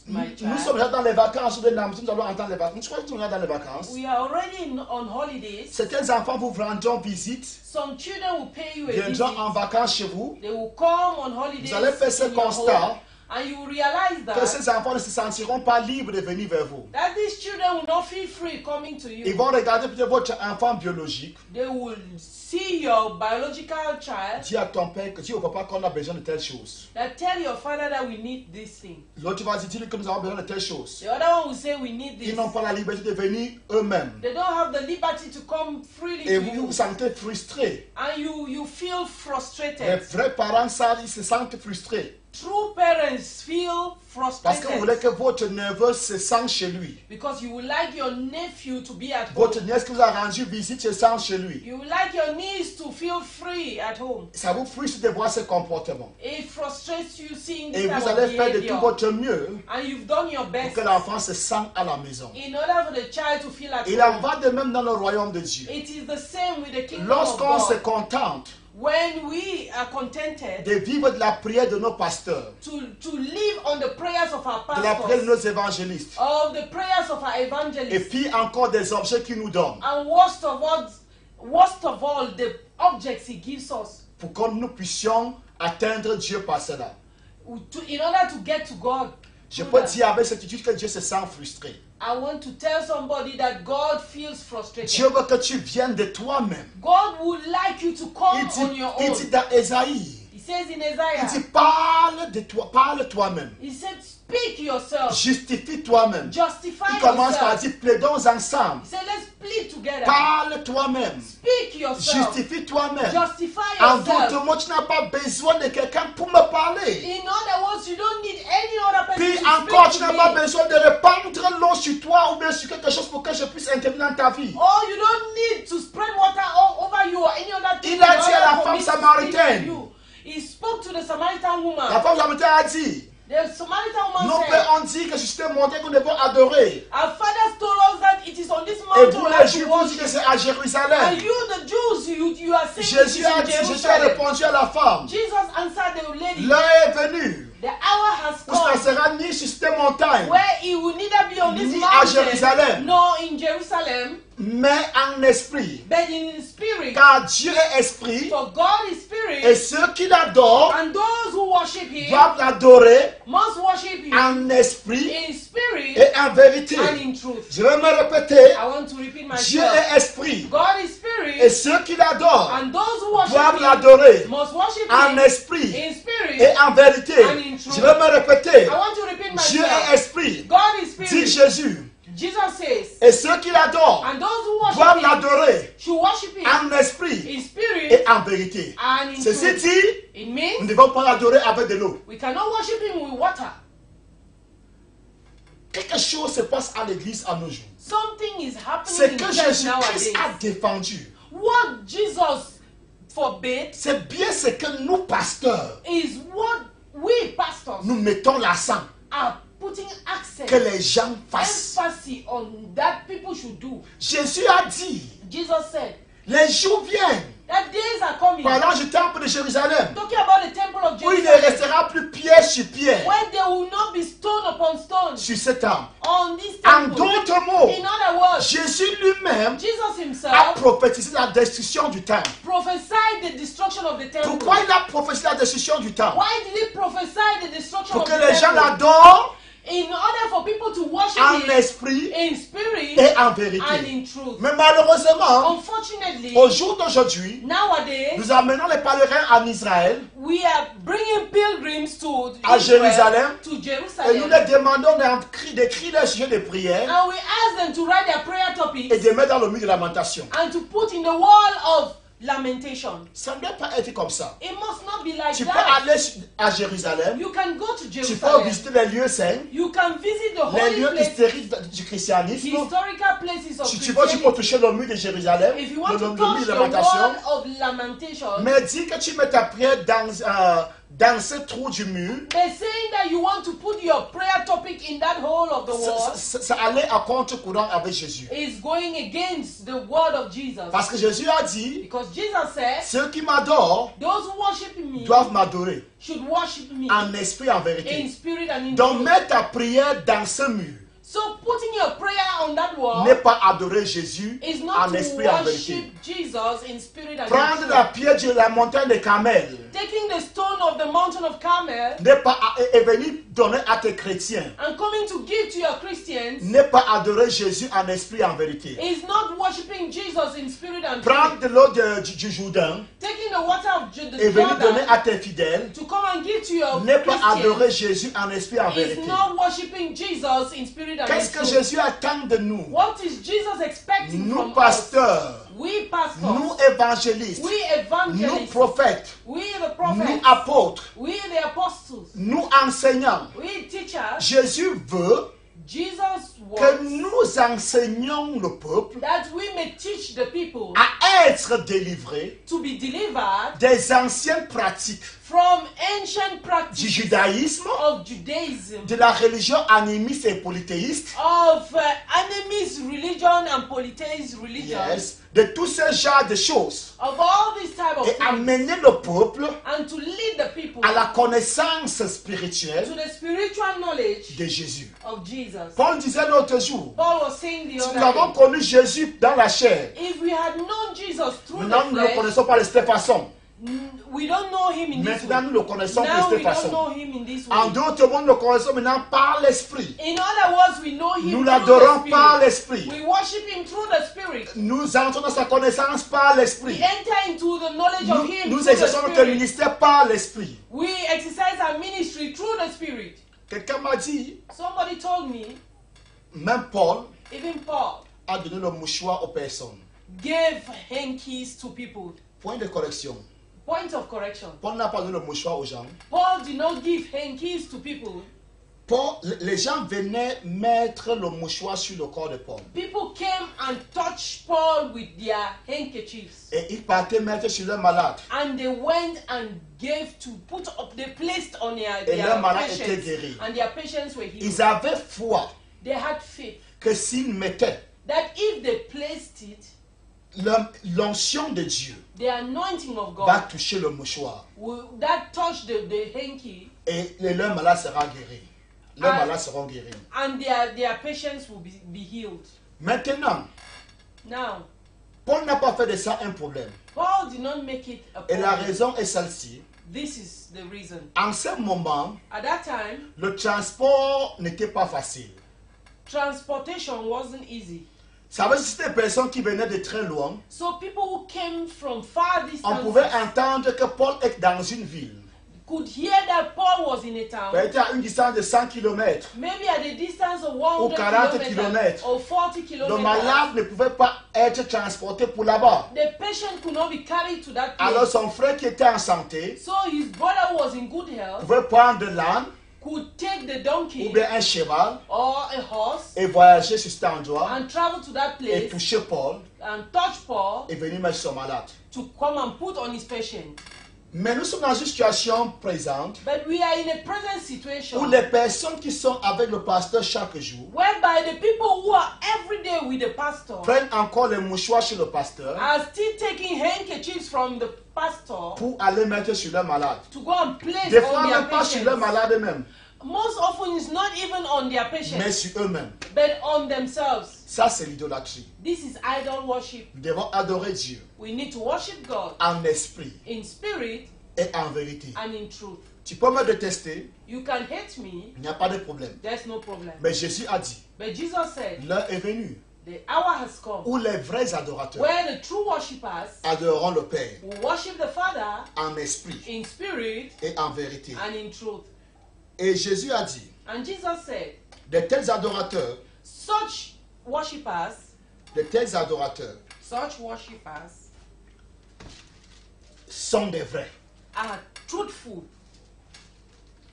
Nous child? sommes déjà dans les vacances, nous allons entendre les vacances. Je crois que nous sommes dans les vacances. We are already on holidays. Certains enfants vous rendront visite, Some children will pay you a viendront visit. en vacances chez vous. They will come on holidays. Vous allez faire ce in your constat home, and you will realize que that ces enfants ne se sentiront pas libres de venir vers vous. these children will not feel free coming to Ils you. vont regarder peut-être votre enfant biologique, They will see your biological child dire à ton père, dire au papa qu'on a besoin de telle chose. that tell your father that we need this thing. L'autre va dire que nous avons besoin de telle chose. The other one will say we need Ils this. n'ont pas la liberté de venir eux-mêmes. They don't have the liberty to come freely Et to vous you. vous sentez frustré. And you feel Les frustrated. vrais parents, ça, ils se sentent frustrés. True parents feel Parce que vous voulez frustrated que votre neveu se sente chez lui. because you would like your nephew to be at home. Votre nièce qui vous a rendu visite se sent chez lui. You would like your niece to feel free at home. Ça vous frustre de voir ce comportement. It frustrates you seeing Et this type vous of allez faire de tout behavior. votre mieux And you've done your pour best que l'enfant se sente à la maison. in order for the child to feel at Il en home. va de même dans le royaume de Dieu. It is the same with the kingdom of Lorsqu'on se God. contente When we are contented de vivre de la prière de nos pasteurs, to live on the prayers of our de la prière de pastors, nos évangélistes, of the prayers of our et evangelists, puis encore des objets qu'ils nous donnent and worst of all, the objects he gives us, pour que nous puissions atteindre Dieu par cela. in order to get to God. Je through peux that. dire avec certitude que Dieu se sent frustré. I want to tell somebody that God feels frustrated. Dieu veut que tu viennes de toi-même. God would like you to come on your Il own. dit dans Ésaïe, He says in il Isaiah, dit parle de toi, parle toi-même. he said, speak yourself, Justifie toi-même. justify Il commence par yourself. dire plaidons ensemble. He said, let's plead together. Parle toi-même. Speak yourself. Justifie toi-même. Justify En yourself. d'autres mots, tu n'as pas besoin de quelqu'un pour me parler. In other words, you don't need any other person Puis to encore, tu speak n'as to pas me. besoin de répandre l'eau sur toi ou bien sur quelque chose pour que je puisse intervenir dans ta vie. Or you don't need to spread water all over you or any other thing. Il a in dit à order la for femme me to speak samaritaine. to you. He spoke to the Samaritan La woman. femme samaritaine a dit, The Samaritan woman nos said, pères ont dit que sur cette montagne nous devons adorer. our fathers told us that it is on this Et mountain vous we les have Juifs, to vous dites que worship. c'est à Jérusalem. And you, the Jews, you are saying Jésus it a is dit, in Jésus a Jerusalem. répondu à la femme, Jesus answered the lady, l'heure est venue the hour has où ce ne come sera ni sur cette montagne, where he will neither be on this Ni à mountain Jérusalem. nor in Jerusalem, mais en esprit. but in spirit. Car Dieu est esprit, For God is spirit, et ceux qui l'adorent and those who worship him doivent l'adorer must worship him en esprit in spirit et en vérité. and in truth. Je vais me répéter, I want to repeat Dieu myself. est esprit. God is spirit. spirit, Et ceux qui l'adorent and those who worship doivent him l'adorer must worship en him esprit in spirit et en vérité. and in truth. Je vais me répéter. I want to repeat Dieu myself. est esprit, God is dit spirit. Jésus. Jesus says, Et ceux qui l'adorent and those who worship doivent him l'adorer should worship him en esprit in spirit et en vérité. and in Ceci truth. dit, It nous means ne devons pas l'adorer avec de l'eau. we cannot worship him with water. Quelque chose se passe à l'église à nos jours. Something is C'est happening in que church Jésus-Christ nowadays. a défendu. What Jesus forbid C'est bien ce que nous, pasteurs, is what we pastors nous mettons l'accent are putting accent, que les gens fassent. emphasis on that people should do. Jésus a dit, Jesus said les jours viennent, that days are coming. parlant du temple de Jérusalem, Talking about the temple of où il ne Jerusalem, restera plus pierre sur pierre when there will not be stone upon stone sur ce temple. on this En temple. d'autres mots, In other words, Jésus lui-même Jesus a himself prophétisé la destruction du temple. prophesied the destruction of the temple. Pourquoi il a prophétisé la destruction du temple? Why did he prophesy the destruction Pour of que the les gens temple? l'adorent In order for people to worship en him esprit in spirit et en and vérité. in truth. Mais malheureusement, Unfortunately, au jour d'aujourd'hui, nowadays, nous amenons les pèlerins en Israël we are bringing pilgrims to à Israel, Jérusalem, to et nous Jerusalem, les demandons d'écrire des sujets de prière and we ask them to write their prayer topics et de mettre dans le mur de lamentation. and to put in the wall of lamentation. Ça ne doit pas être comme ça. It must not be like Tu peux that. aller à Jérusalem, You can go to tu peux Jerusalem. visiter les lieux saints, You can visit the les holy lieux places, historiques du christianisme. historical places of Si tu veux, tu peux Christianity. toucher le mur de Jérusalem, If you le want to mur touch de the lamentation. wall of lamentation, Mais dis que tu mets ta prière dans ce trou du mur, they're saying that you want to put your prayer topic in that hole of the wall ça allait à contre-courant avec Jésus. is going against the word of Jesus. Parce que Jésus a dit, Because Jesus said, ceux qui m'adorent those who worship me doivent m'adorer should worship me en esprit et en in vérité. spirit and in Donc truth. mets ta prière dans ce mur. So putting your prayer on that wall N'est pas adorer Jésus is not en to esprit et en vérité. worship Jesus in spirit and in Prendre truth. la pierre de la montagne de Carmel Taking the stone of the mountain of Carmel n'est pas et venir donner à tes chrétiens. and coming to give to your Christians N'est pas adorer Jésus en esprit et en vérité. is not worshiping Jesus in spirit and Prendre truth. de l'eau du Jourdain Taking the water of the et venir donner Jordan à tes fidèles to come and give to your n'est pas Christians adorer Jésus en esprit et en is vérité. not worshiping Jesus in spirit and in Qu'est-ce que truth. Jésus attend de nous? What is Jesus expecting Nous from us? pasteurs, We pastors, nous évangélistes, we nous evangelists, prophètes, we the nous prophets, apôtres, we the apostles, nous enseignants. we teachers. Jésus veut Jesus que wants nous enseignions le peuple that we may teach the people à être délivrés to be delivered des anciennes pratiques from ancient du practices judaïsme, of Judaism, de la religion animiste et polythéiste, of enemies religion and polytheist religion, yes, de tous ces genres de choses, of all these type of et things, amener le peuple and to lead the people à la connaissance to spirituelle the spiritual knowledge de Jésus. of Jesus. Paul disait l'autre jour, Paul was saying the si other nous avons day, connu Jésus dans la chair, if we had known Jesus through maintenant the nous ne le flesh, connaissons pas de cette façon. we don't know him in this Maintenant way. nous le connaissons de Now we cette don't façon. know him in this En way. d'autres mots, nous le connaissons maintenant par l'esprit. In other words, we know him Nous through l'adorons the par Spirit. l'esprit. We worship him through the Spirit. Nous entrons dans sa connaissance par We l'esprit. enter into the knowledge of him Nous through the exerçons notre Spirit. ministère par l'esprit. We exercise our ministry through the Spirit. Quelqu'un m'a dit, Somebody told me, même Paul even Paul a donné le mouchoir aux personnes. gave hankies to people. Point de correction. Point of correction. Paul n'a pas donné le mouchoir aux gens. Paul did not give hankies to people. Les gens venaient mettre le mouchoir sur le corps de Paul. People came and touched Paul with their handkerchiefs. Et ils partaient mettre sur les malades. And they went and gave to put up, they placed on their leurs malades étaient patients. guéris. And their patients were healed. Ils avaient foi They had faith que s'ils mettaient that if they placed it, l'onction de Dieu the anointing of va God toucher le mouchoir. that touched the hanky, Et leurs malades seront guéris. Leurs malades seront guéris. and their patients will be healed. Maintenant, Now, Paul n'a pas fait de ça un problème. Paul did not make it a Et la problem. raison est celle-ci. This is the reason. En ce moment, At that time, le transport n'était pas facile. transportation wasn't easy. Ça veut dire que c'était des personnes qui venaient de très loin. So people who came from far On pouvait distances entendre que Paul est dans une ville. could hear that Paul was in a town, Il était à une distance de 100 km. maybe at a distance of Ou 100 40 kilometers kilomètres. or 40 Le kilometers. malade ne pouvait pas être transporté pour là-bas. The patient could not be carried to that Alors place. son frère qui était en santé So his brother was in good health, pouvait prendre l'âne could take the ou donkey bien un cheval or a horse et voyager sur cet endroit and travel to that et place toucher Paul and touch Paul et venir mettre son malade. to come and put on his patient. Mais nous sommes dans une situation présente But we are in a present où situation les personnes qui sont avec le pasteur chaque jour whereby the people who are every day with the pastor prennent encore les mouchoirs chez le pasteur are still taking handkerchiefs from the pastor pour aller mettre sur leur malade. to go and place Des fois on their même pas sur leur patients. malade même, Most often it's not even on their mais patients, sur eux-mêmes. but on themselves. Ça c'est l'idolâtrie. This is idol worship. Nous devons adorer Dieu We need to worship God en esprit in spirit et en vérité. and in truth. Tu peux me détester, You can hate me, il n'y a pas de problème. there's no problem. Mais Jésus a dit, But Jesus said, l'heure est venue the hour has come où les vrais adorateurs where the true worshippers adoreront le Père will worship the Father en esprit in spirit et en vérité. and in truth. Et Jésus a dit, And Jesus said, de tels adorateurs, such worshippers sont des vrais. are truthful.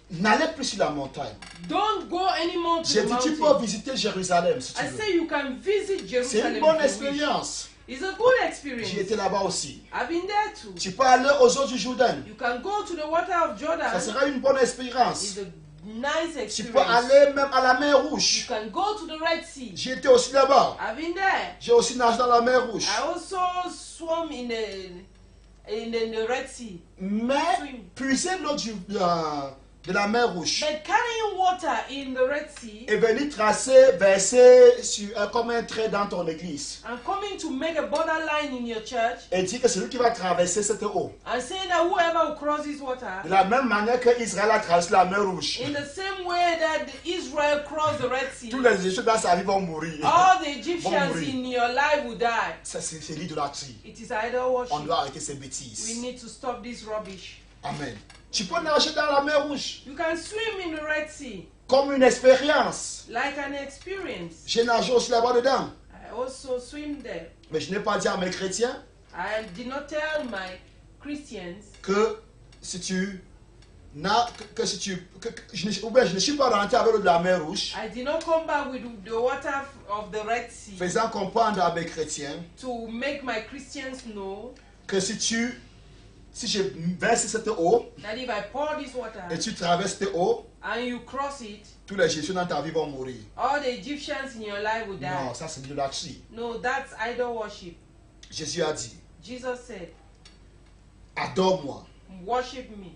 N'allez plus sur la montagne. Don't go anymore to J'ai the dit, tu peux mountain. visiter Jérusalem si tu I veux. say you can visit C'est Jerusalem. une bonne if you wish. expérience. It's a good J'y experience. étais là-bas aussi. I've been there too. Tu peux aller aux eaux du Jourdain. You can go to the water of Ça Jordan. sera une bonne expérience. It's a nice Tu peux experience. aller même à la mer You Rouge. can go to the Red Sea. J'y étais aussi là-bas. I've been there. J'ai aussi nagé dans la mer Rouge. I also swam in the Red Sea. Mais puiser l'eau de la mer Rouge But carrying water in the Red Sea et venir verser comme un trait dans ton église and coming to make a borderline in your church et dire que c'est lui qui va traverser cette eau. and saying that whoever will cross this De water, la même manière que Israël a traversé la mer Rouge. in the same way that Israel crossed the Red Sea, Tous les Égyptiens dans sa vie vont mourir. all the Egyptians mourir. in your life will die. Ça, c'est l'idolâtrie. It is idol On worship. doit arrêter ces We bêtises. need to stop this rubbish. Amen. Tu peux nager dans la mer Rouge You can swim in the Red Sea comme une expérience. like an experience. J'ai nagé aussi là-bas dedans. I also swim there. Mais je n'ai pas dit à mes chrétiens I did not tell my Christians que si tu je ne suis pas rentré avec l'eau de la mer Rouge, I did not come back with the water of the Red Sea faisant comprendre à mes chrétiens to make my Christians know que si je verse cette eau that if I pour this water et tu traverses cette eau, and you cross it, tous les Égyptiens dans ta vie vont mourir. all the Egyptians in your life will die. Non, ça c'est l'idolâtrie. No, that's idol worship. Jésus a dit, Jesus said, adore-moi. worship me.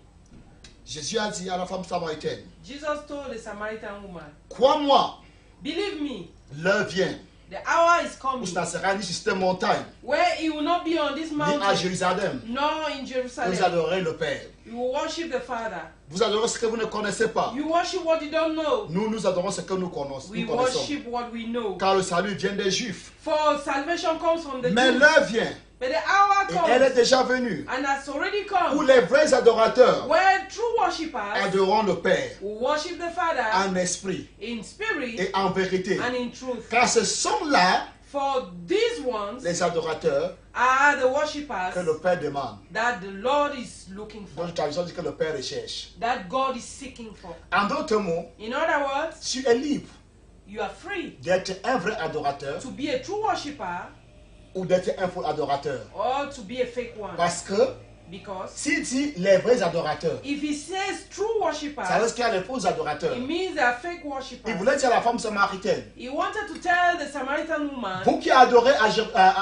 Jésus a dit à la femme samaritaine, Jesus told the Samaritan woman, crois-moi, believe me, l'heure vient the hour is où coming ce ne sera ni sur cette montagne, where he will not be on this ni à mountain, Jérusalem. nor in Vous Jerusalem. adorez le Père. You will worship the Father. Vous adorez ce que vous ne connaissez pas. You worship what you don't know. Nous adorons ce que nous connaissons. We worship what we know. Car le salut vient des Juifs. For salvation comes from the Mais Jews. l'heure vient, But the hour et elle est comes déjà venue, and has already où come les vrais adorateurs where true worshippers adoreront le Père will worship the Father en esprit in spirit et en vérité. and in truth. Car ce sont là For these ones les adorateurs are the que worshippers le Père demande. that the Lord is looking for, Donc, tradition dit que le Père recherche. that God is seeking for. En d'autres mots, In other words, tu es libre you are free d'être un vrai adorateur to be a true worshipper ou d'être un faux adorateur. or to be a fake one. Parce que Because s'il dit les vrais adorateurs, if he says true ça veut worshippers, dire qu'il y a les faux adorateurs. it means they are fake Il worshippers. voulait dire à la femme samaritaine, He wanted to tell the Samaritan woman, vous qui adorez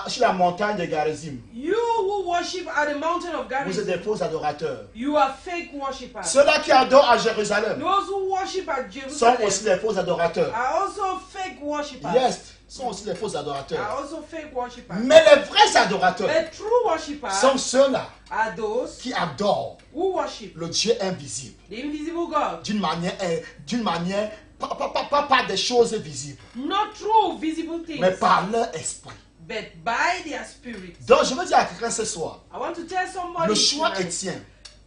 sur la montagne de Garizim, you who worship at the mountain of vous êtes Gerizim, des faux adorateurs. you are fake worshippers. Ceux-là qui adorent à Jérusalem Those who worship at sont aussi Jerusalem les faux adorateurs. are also fake worshippers. Yes, sont aussi les faux adorateurs. Are also fake worshippers. Mais les vrais adorateurs The true worshippers sont ceux-là are those qui adorent who worship le Dieu invisible the invisible God d'une manière Pas par des choses visibles, not through visible things, mais par leur esprit. but by their spirit. Donc je veux dire à quelqu'un ce soir, I want to tell somebody le choix est tonight, tien.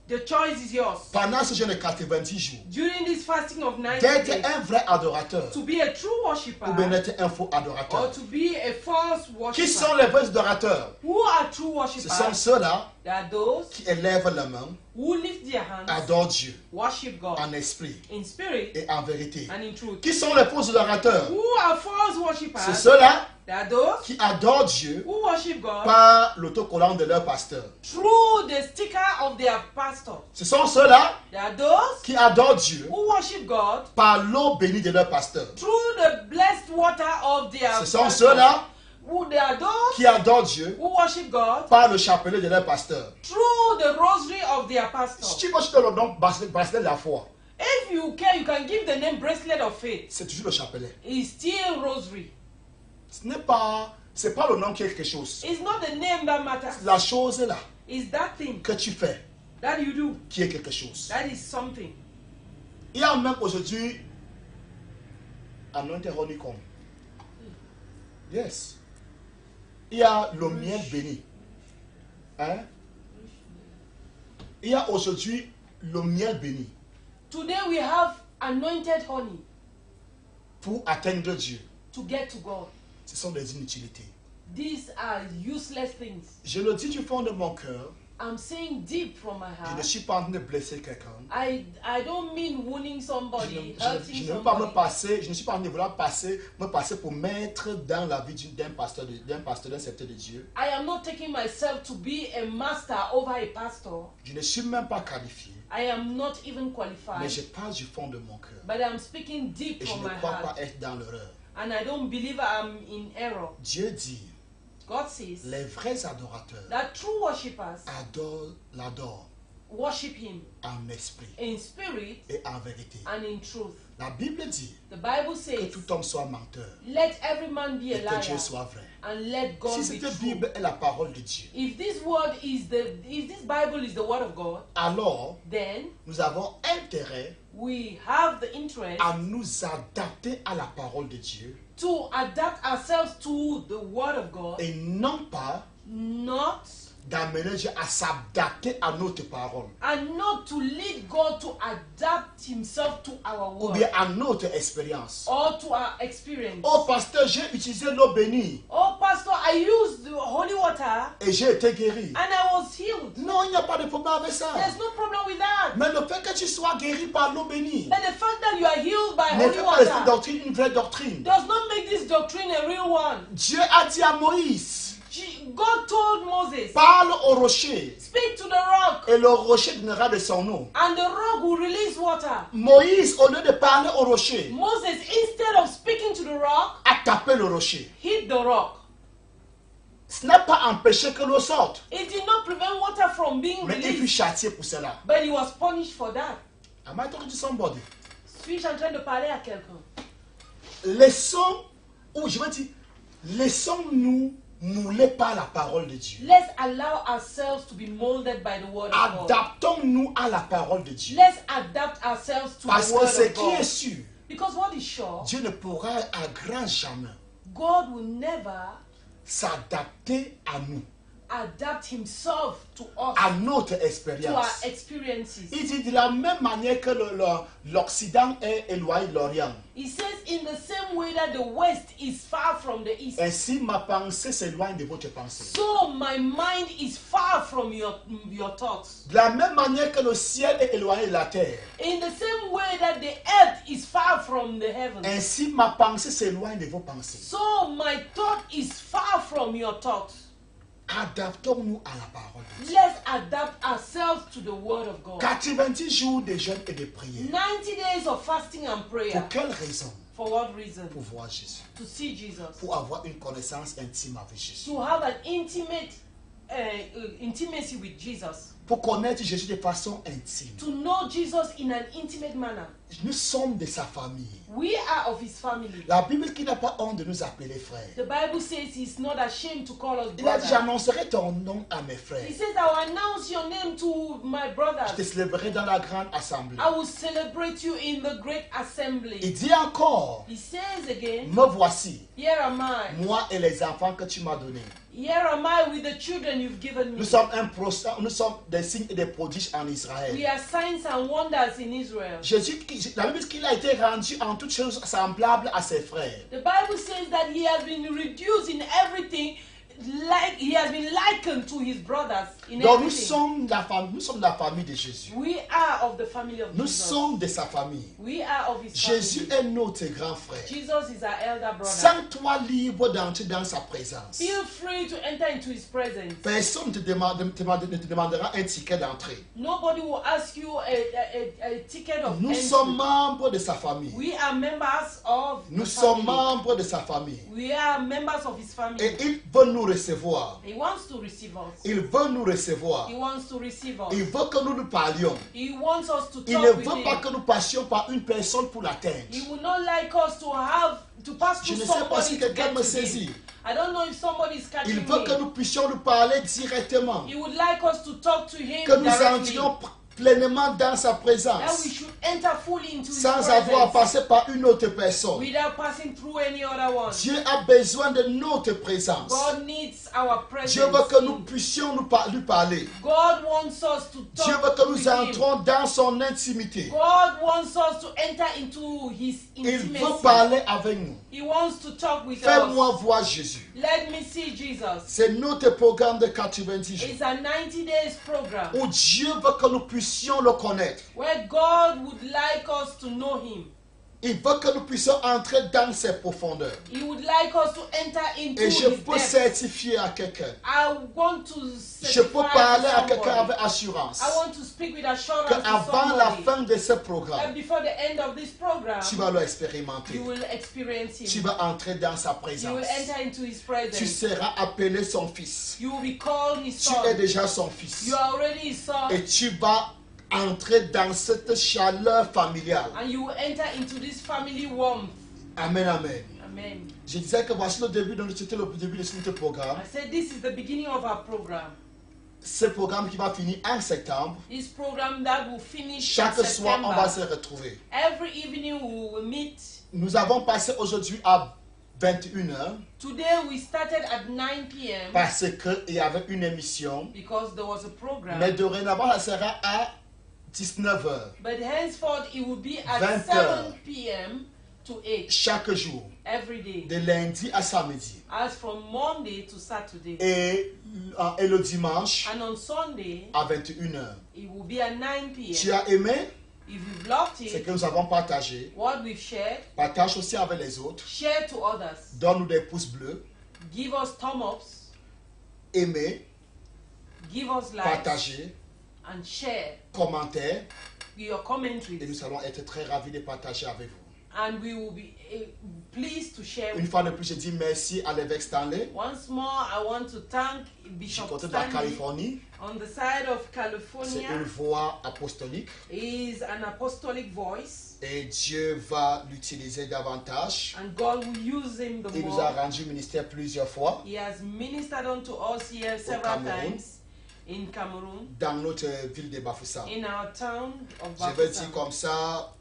the choice is yours. Pendant ce jeûne de 90 jours, During this fasting of 90 d'être days, un vrai adorateur to be a true worshipper ou bien d'être un faux or adorateur. to be a false Qui sont worshipper. les vrais adorateurs? Who are true Ce worshippers? sont ceux-là They are those qui élèvent la main, who lift their hands, adorent Dieu worship God en esprit in spirit et en vérité. and in truth. Qui sont les faux adorateurs? Who are false C'est worshippers? ceux-là They are those qui adorent Dieu who worship God par l'autocollant de leur pasteur. through the sticker of their pastor. Ce sont ceux-là They are those qui adorent Dieu who worship God par l'eau bénie de leur pasteur. through the blessed water of their Ce sont pastor. ceux-là Who they are those qui adorent Dieu who worship God par le chapelet de leur pasteur. through the rosary of their pastor. Si tu veux jeter le nom bracelet de la foi, If you care, you can give the name bracelet of faith. c'est toujours le chapelet. It's still rosary. C'est pas le nom qui est quelque chose. It's not the name that matters. La chose est là It's that thing que tu fais that you do. qui est quelque chose. That is something. Il y a même aujourd'hui Anointed Honeycomb. Yes. Il y a le miel béni. Hein? Il y a aujourd'hui le miel béni Today we have anointed honey pour atteindre Dieu. to get to God. Ce sont des inutilités. These are useless things. Je le dis du fond de mon cœur. I'm saying deep from my Je ne heart. suis pas en train de blesser quelqu'un. I don't mean wounding somebody, Je hurting ne veux pas me somebody. passer, je ne suis pas en train de vouloir me passer pour mettre dans la vie d'un pasteur, d'un serviteur de Dieu. I am not taking myself to be a master over a pastor. Je ne suis même pas qualifié, I am not even mais qualified. je parle du fond de mon cœur. But I'm speaking deep Et je from ne my crois pas heart. être dans l'erreur. And I don't believe I'm in error. Dieu dit, God says les vrais adorateurs that true worshippers l'adorent worship Him en esprit in spirit et en vérité. and in truth. La Bible dit The Bible que says, tout homme soit menteur let every man be et a que Dieu liar soit vrai. and let God Si be cette true. Bible est la parole de Dieu, If this Bible is the word of God, alors then nous avons intérêt we have the interest à nous adapter à la parole de Dieu to adapt ourselves to the word of God, et non pas not d'amener Dieu à s'adapter à notre parole and not to lead God to adapt Himself to our ou word bien à notre expérience. or to our experience. Oh pasteur, j'ai utilisé l'eau bénie Oh, Pastor, I used the holy water et j'ai été guéri. and I was healed. Non, il n'y a pas de problème avec ça. There's no problem with that. Mais le fait que tu sois guéri par l'eau bénie But the fact that you are healed by ne holy fait pas de cette water doctrine une vraie doctrine. does not make this doctrine a real one. Dieu a dit à Moïse, God told Moses, parle au rocher speak to the rock, et le rocher donnera de son eau. and the rock will release water. Moïse, au lieu de parler au rocher, Moses, instead of speaking to the rock, a tapé le rocher. hit the rock. Ce n'a pas empêché que l'eau sorte, It did not prevent water from being mais il fut released, châtié pour cela. but he was punished for that. Am I talking to somebody? Suis-je en train de parler à quelqu'un? Laissons, ou je veux dire, laissons-nous mouler par la parole de Dieu. Let's allow ourselves to be molded by the word of God. Adaptons-nous à la parole de Dieu. Let's adapt ourselves to Parce the que word ce of qui est God. sûr, Because what is sure, Dieu ne pourra à grand jamais God will never s'adapter à nous, adapt Himself to us, à notre to our expérience. experiences. Il dit de la même manière que l'Occident est éloigné de l'Orient. He says, in the same way that the West is far from the East, Ainsi, ma pensée s'éloigne de votre pensée. so my mind is far from your thoughts. De la même manière que le ciel est éloigné de la terre. In the same way that the earth is far from the heavens, Ainsi, ma pensée s'éloigne de vos pensées. so my thought is far from your thoughts. Adaptons-nous à la parole de Dieu. Let's adapt ourselves to the word of God. 90 jours de jeûne et de prière. 90 days of fasting and prayer. Pour quelle raison? For what reason? Pour voir Jésus. To see Jesus. Pour avoir une connaissance intime avec Jésus. To have an intimacy with Jesus. pour connaître Jésus de façon intime. to know Jesus in an intimate manner. Nous sommes de sa famille. We are of his family. La Bible qui n'a pas honte de nous appeler frères. The Bible says he's not ashamed to call us Il a dit, brothers. j'annoncerai ton nom à mes frères. He says, I will announce your name to my Je te brothers. célébrerai dans la grande assemblée. I will celebrate you in the great assembly. Il dit encore, He says again, me voici, here am I. moi et les enfants que tu m'as donnés. Here am I with the children you've given me. Nous sommes des signes et des prodiges en We Israël. are signs and wonders in Israel. La Bible dit qu'il a été rendu en toutes choses semblable à ses frères. The Bible says that he has been reduced in everything, like he has been likened to his brothers in Donc nous everything. sommes la famille de Jésus. We are of the family of Nous Jesus. sommes de sa famille. We are of his Jésus family. est notre grand frère. Jesus is our elder brother. Sens-toi libre d'entrer dans sa présence. Feel free to enter into his presence. Personne ne te demandera un ticket d'entrée. Nobody will ask you a ticket of Nous entry. sommes membres de sa famille. We are members of Nous the sommes family. membres de sa famille. We are members of his family. Et il veut nous recevoir. He wants to receive us. Il veut nous recevoir. He wants to receive us. Il veut que nous nous parlions. He wants us to Il ne talk with veut pas him. que nous passions par une personne pour l'atteindre. He would not like us to pass Je through ne sais pas somebody si to quelqu'un get me to saisit. him. I don't know if somebody is Il catching veut que me. nous puissions nous parler directement. He would like us to talk to him Que nous directly. entrions pleinement dans sa That présence. we should enter fully into his Sans avoir à presence passer par une autre personne. without passing through any other one. Dieu a besoin de notre présence. God needs our Dieu veut que nous presence. puissions lui parler. God wants us to Dieu veut talk que nous with him. entrons dans son intimité. God wants us to enter into his Il veut intimacy. parler avec nous. He wants to talk with Fais-moi us. voir Jésus. Let me see Jesus. C'est notre programme de 90 jours. It's a 90 days program Où Dieu veut que nous puissions le connaître. where God would like us to know him. Il veut que nous puissions entrer dans ses profondeurs. He would like us to enter into Et je his peux depths. certifier à quelqu'un. I want to Je peux certify parler à to quelqu'un somebody. avec assurance. I want to speak with assurance to Qu'avant la somebody fin de ce that programme, before the end of this program, tu vas l'expérimenter. you will experience Tu him. vas entrer dans sa You présence. will enter into his Tu presence. seras appelé son fils. You will be called his Tu es son. déjà son fils. You are already his son. Et tu vas entrer dans cette chaleur familiale. And you will enter into this family warmth. Amen, amen. Amen. Je disais que voici le début, donc c'était le début de ce programme. I said this is the beginning of our program. Ce programme qui va finir en septembre. This program that will finish Chaque in soir, on va se September. retrouver. Every evening we will meet. Nous avons passé aujourd'hui à 21h Today we started at 9 p.m. parce qu'il y avait une émission. because there was a program. Mais dorénavant, ça sera à 19h But henceforth it will be at 20 7 p.m. to 8 chaque jour, every day. de lundi à samedi. As from Monday to Saturday. Et le dimanche And on Sunday à 21h. it will be at 9 Tu p.m. as aimé If you've loved ce it, que nous avons partagé? what we've shared, Partage aussi avec les autres. share to others. Donne-nous des pouces bleus. Give us thumb ups, Aimez, give us likes, partagez, and share commentez. your Et commentaries. nous allons être très ravis de partager avec vous. And we will be pleased to share Une with fois de plus, je dis merci à l'évêque Stanley. Once more, I want to thank Je suis Bishop côté de la Stanley Californie. on the side of C'est une California. voix apostolique. He is an apostolic voice, Et Dieu va l'utiliser davantage. and God will use him the Il nous a more. rendu ministère plusieurs fois He has ministered unto us here several Cameroun. times in Cameroon, dans notre ville de Bafoussam. in our town of Je vais dire Bafoussam. comme ça,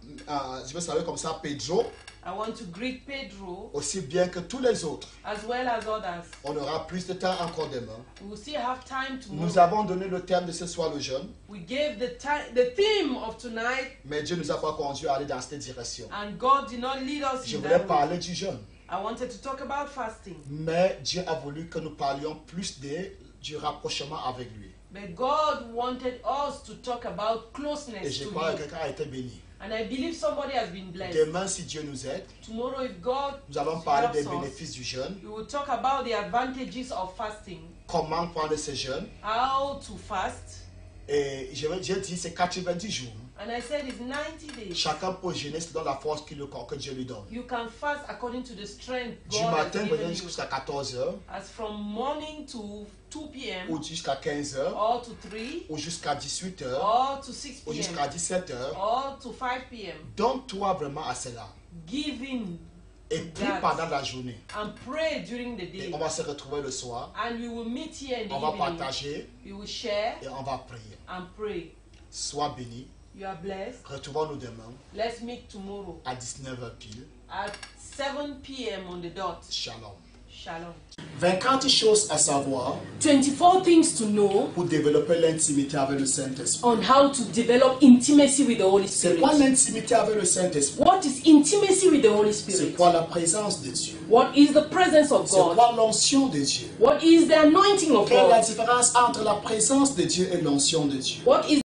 je vais saluer comme ça Pedro, I want to greet Pedro aussi bien que tous les autres. as well as others. On aura plus de temps encore demain. We will still have time Nous tomorrow. avons donné le thème de ce soir, le jeûne, We gave the theme of tonight, mais Dieu ne nous a pas conduit à aller dans cette direction. and God did not lead us Je in voulais that way. parler du jeûne, I wanted to talk about fasting. mais Dieu a voulu que nous parlions plus du rapprochement avec lui. But God wanted us to talk about Et closeness je to crois que Him. quelqu'un a été béni. And I believe somebody has been blessed. Demain, si Dieu nous aide, Tomorrow, if God nous allons parler des helps us, bénéfices du jeûne, we will talk about the advantages of fasting, comment prendre ce jeûne. how to fast. Et je dis, c'est 90 jours. And I said it's 90 days. Chacun peut jeûner selon la force que Dieu lui donne. You can fast according to the strength Du God has matin given you. jusqu'à 14h, As from morning to 2 p.m. ou jusqu'à 15h, or to 3 ou jusqu'à 18h, or to 6 ou jusqu'à p.m. 17h. or to 5 p.m. Donne-toi vraiment à cela. Give in Et prie pendant la journée. and pray during the Et day. on va se retrouver le soir. And we will meet here in the On va evening. partager We will share et on va prier. and pray. Sois béni. You are blessed. Retrouvons-nous demain Let's meet tomorrow à 19h pile. at 7 p.m. on the dot. Shalom. Shalom. 24 choses à savoir 24 things to know pour développer l'intimité avec le Saint-Esprit. on how to develop intimacy with the Holy C'est Spirit. quoi l'intimité avec le Saint-Esprit? What is intimacy with the Holy C'est Spirit? quoi la présence de Dieu? What is the presence of C'est God? quoi l'onction de Dieu? What is the anointing of Quelle est la God? différence entre la présence de Dieu et l'onction de Dieu? What is